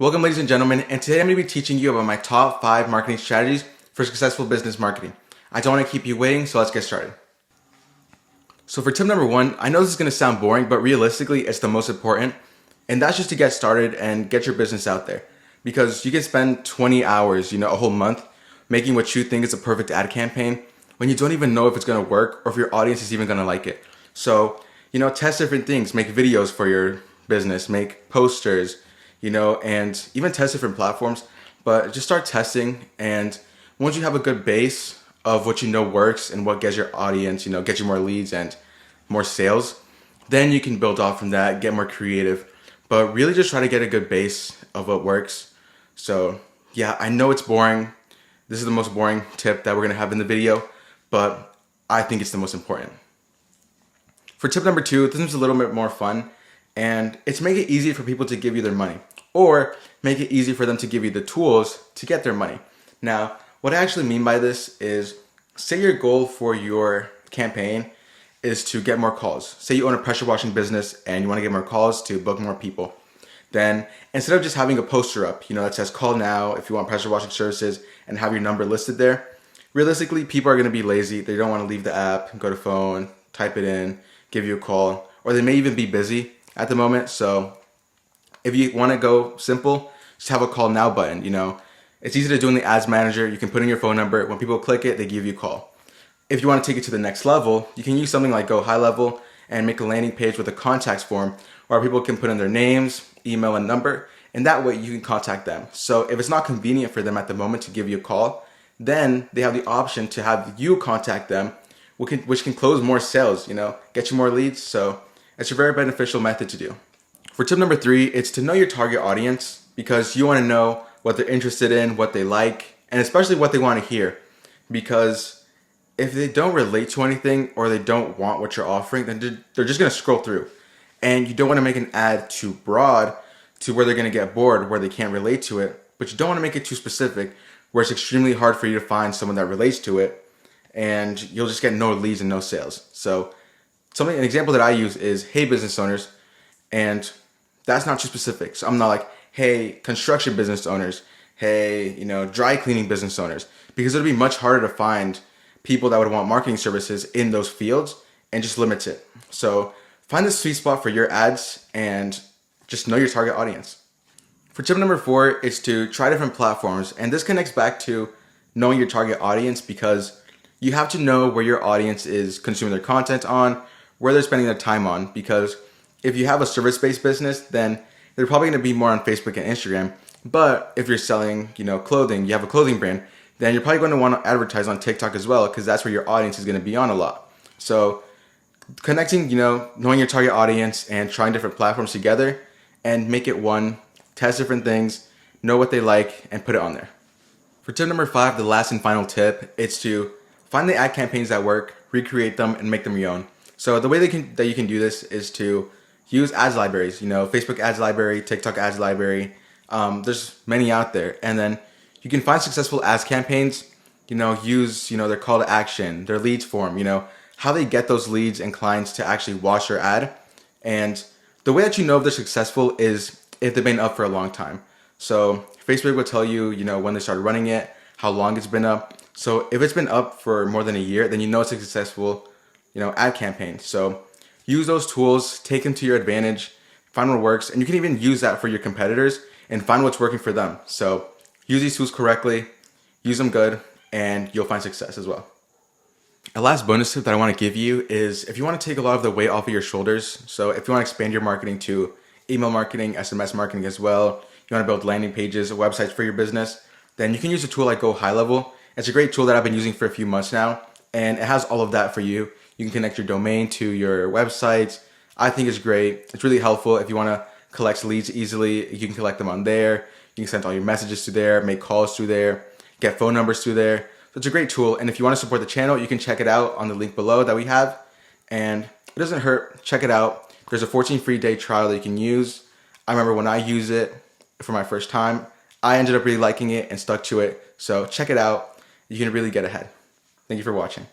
Welcome, ladies and gentlemen, and today I'm going to be teaching you about my top 5 marketing strategies for successful business marketing. I don't want to keep you waiting, so let's get started. So for tip number 1, I know this is going to sound boring, but realistically it's the most important, and that's just to get started and get your business out there. Because you can spend 20 hours, a whole month, making what you think is a perfect ad campaign when you don't even know if it's going to work or if your audience is even going to like it. So, test different things, make videos for your business, make posters, and even test different platforms, but just start testing. And once you have a good base of what works and what gets your audience, get you more leads and more sales, then you can build off from that, get more creative, but really just try to get a good base of what works. So yeah, I know it's boring. This is the most boring tip that we're gonna have in the video, but I think it's the most important. For tip number 2, this one's a little bit more fun, and it's make it easy for people to give you their money, or make it easy for them to give you the tools to get their money. Now, what I actually mean by this is, say your goal for your campaign is to get more calls. Say you own a pressure washing business and you want to get more calls to book more people. Then instead of just having a poster up, that says call now if you want pressure washing services and have your number listed there, realistically, people are going to be lazy. They don't want to leave the app, go to phone, type it in, give you a call, or they may even be busy at the moment. So if you want to go simple, just have a call now button. It's easy to do in the ads manager. You can put in your phone number. When people click it, they give you a call. If you want to take it to the next level, you can use something like Go High Level and make a landing page with a contacts form where people can put in their names, email, and number, and that way you can contact them. So if it's not convenient for them at the moment to give you a call, then they have the option to have you contact them, which can close more sales, get you more leads. So it's a very beneficial method to do. For tip number 3, it's to know your target audience, because you want to know what they're interested in, what they like, and especially what they want to hear. Because if they don't relate to anything or they don't want what you're offering, then they're just going to scroll through. And you don't want to make an ad too broad to where they're going to get bored, where they can't relate to it. But you don't want to make it too specific, where it's extremely hard for you to find someone that relates to it, and you'll just get no leads and no sales. So an example that I use is, hey, business owners, and that's not too specific. So I'm not like, hey, construction business owners, hey, dry cleaning business owners, because it'll be much harder to find people that would want marketing services in those fields, and just limits it. So find the sweet spot for your ads and just know your target audience. For tip number 4, is to try different platforms. And this connects back to knowing your target audience, because you have to know where your audience is consuming their content on, where they're spending their time on. Because if you have a service-based business, then they're probably going to be more on Facebook and Instagram. But if you're selling, clothing, you have a clothing brand, then you're probably going to want to advertise on TikTok as well, because that's where your audience is going to be on a lot. So connecting, knowing your target audience and trying different platforms together, and make it one, test different things, know what they like, and put it on there. For tip number 5, the last and final tip, it's to find the ad campaigns that work, recreate them, and make them your own. So the way that you can do this is to use ads libraries, Facebook ads library, TikTok ads library. There's many out there. And then you can find successful ads campaigns, use, their call to action, their leads form, how they get those leads and clients to actually watch your ad. And the way that you know if they're successful is if they've been up for a long time. So Facebook will tell you, when they started running it, how long it's been up. So if it's been up for more than a year, then it's a successful, ad campaign. So use those tools, take them to your advantage, find what works, and you can even use that for your competitors and find what's working for them. So use these tools correctly, use them good, and you'll find success as well. A last bonus tip that I want to give you is, if you want to take a lot of the weight off of your shoulders, so if you want to expand your marketing to email marketing, SMS marketing as well, you want to build landing pages, websites for your business, then you can use a tool like Go High Level. It's a great tool that I've been using for a few months now, and it has all of that for you. You can connect your domain to your website. I think it's great. It's really helpful if you want to collect leads easily. You can collect them on there. You can send all your messages through there, make calls through there, get phone numbers through there. So it's a great tool. And if you want to support the channel, you can check it out on the link below that we have. And it doesn't hurt. Check it out. There's a 14 free day trial that you can use. I remember when I used it for my first time, I ended up really liking it and stuck to it. So check it out. You can really get ahead. Thank you for watching.